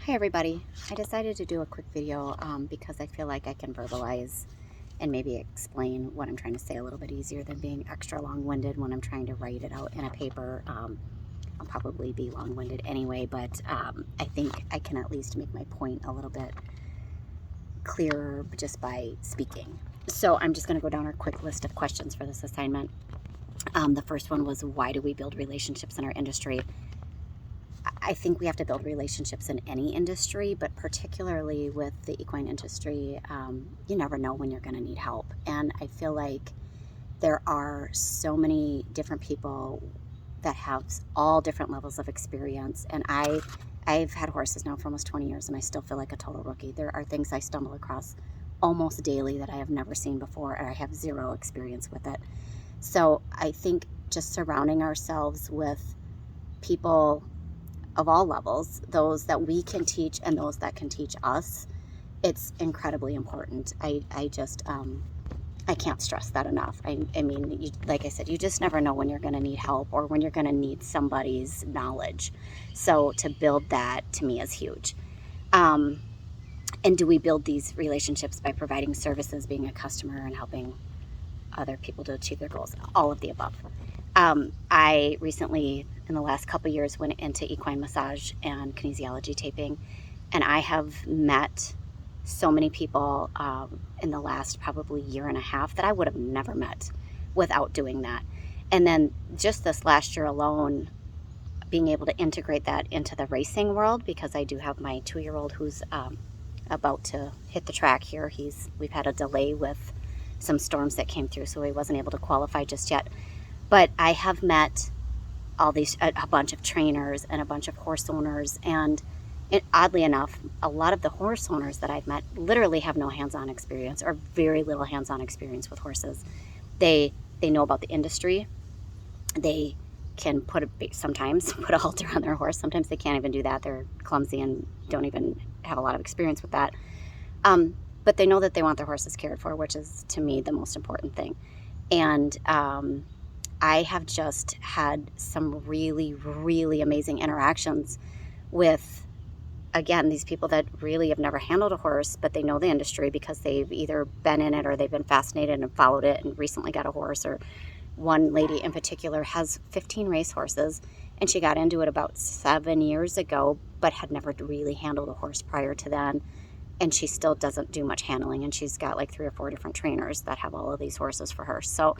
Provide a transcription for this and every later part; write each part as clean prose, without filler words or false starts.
Hi everybody. I decided to do a quick video because I feel like I can verbalize and maybe explain what I'm trying to say a little bit easier than being extra long-winded when I'm trying to write it out in a paper. I'll probably be long-winded anyway, but I think I can at least make my point a little bit clearer just by speaking. So I'm just going to go down a quick list of questions for this assignment. The first one was, why do we build relationships in our industry? I think we have to build relationships in any industry, but particularly with the equine industry, you never know when you're going to need help. And I feel like there are so many different people that have all different levels of experience. And I've had horses now for almost 20 years, and I still feel like a total rookie. There are things I stumble across almost daily that I have never seen before, and I have zero experience with it. So I think just surrounding ourselves with people of all levels, those that we can teach and those that can teach us, it's incredibly important. I can't stress that enough. I mean, like I said, you just never know when you're going to need help or when you're going to need somebody's knowledge. So to build that, to me, is huge. And do we build these relationships by providing services, being a customer, and helping other people to achieve their goals? All of the above. I recently, in the last couple years, went into equine massage and kinesiology taping, and I have met so many people in the last probably year and a half that I would have never met without doing that. And then just this last year alone, being able to integrate that into the racing world, because I do have my 2-year-old who's about to hit the track here. We've had a delay with some storms that came through, so he wasn't able to qualify just yet. But I have met a bunch of trainers and a bunch of horse owners, and oddly enough, a lot of the horse owners that I've met literally have no hands-on experience or very little hands-on experience with horses. They know about the industry. They can sometimes put a halter on their horse. Sometimes they can't even do that. They're clumsy and don't even have a lot of experience with that. But they know that they want their horses cared for, which is, to me, the most important thing. And I have just had some really, really amazing interactions with, again, these people that really have never handled a horse, but they know the industry because they've either been in it or they've been fascinated and followed it and recently got a horse. Or one lady in particular has 15 race horses, and she got into it about 7 years ago, but had never really handled a horse prior to then. And she still doesn't do much handling, and she's got like 3 or 4 different trainers that have all of these horses for her. So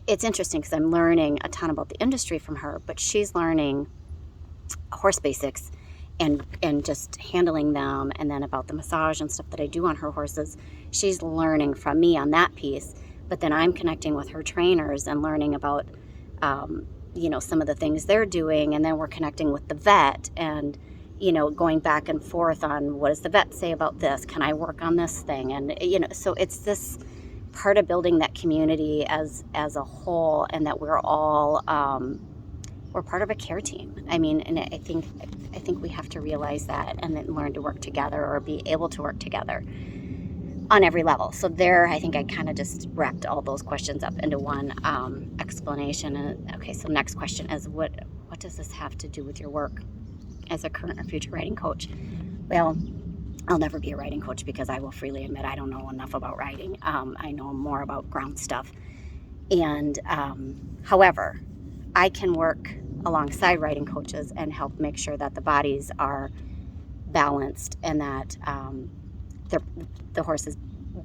it's interesting because I'm learning a ton about the industry from her, but she's learning horse basics and just handling them, and then about the massage and stuff that I do on her horses. She's learning from me on that piece, but then I'm connecting with her trainers and learning about some of the things they're doing, and then we're connecting with the vet and going back and forth on, what does the vet say about this? Can I work on this thing? And so it's this part of building that community as a whole, and that we're all we're part of a care team. I mean, and I think we have to realize that, and then learn to work together, or be able to work together on every level. So there, I think I kind of just wrapped all those questions up into one explanation. And okay, so next question is, what does this have to do with your work as a current or future riding coach? Well, I'll never be a riding coach because I will freely admit I don't know enough about riding. I know more about ground stuff. And however, I can work alongside riding coaches and help make sure that the bodies are balanced, and that the horse is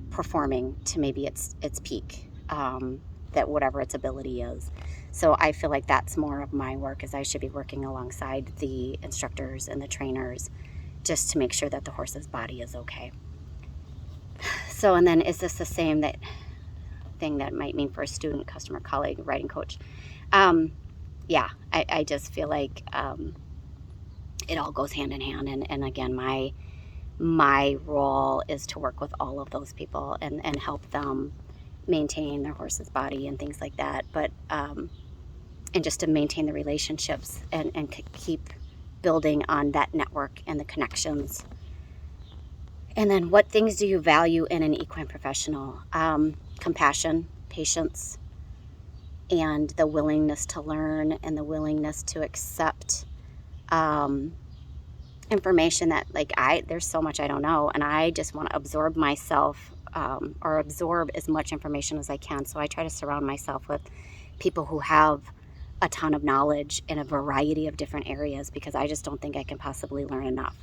performing to maybe its peak, that whatever its ability is. So I feel like that's more of my work, is I should be working alongside the instructors and the trainers, just to make sure that the horse's body is okay. So, and then, is this the same thing that might mean for a student, customer, colleague, riding coach? Yeah, I just feel like it all goes hand in hand. And again, my role is to work with all of those people and help them maintain their horse's body and things like that. But and just to maintain the relationships and keep building on that network and the connections. And then, what things do you value in an equine professional? Compassion, patience, and the willingness to learn, and the willingness to accept information that there's so much I don't know, and I just want to absorb myself, or absorb as much information as I can. So I try to surround myself with people who have a ton of knowledge in a variety of different areas, because I just don't think I can possibly learn enough.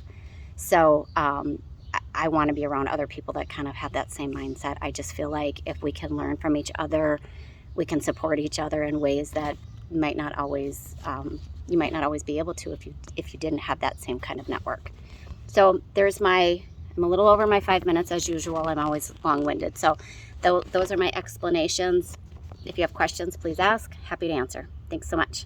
So I want to be around other people that kind of have that same mindset. I just feel like if we can learn from each other, we can support each other in ways that might not always you might not always be able to if you didn't have that same kind of network. So I'm a little over my 5 minutes as usual. I'm always long-winded. So those are my explanations. If you have questions, please ask. Happy to answer. Thanks so much.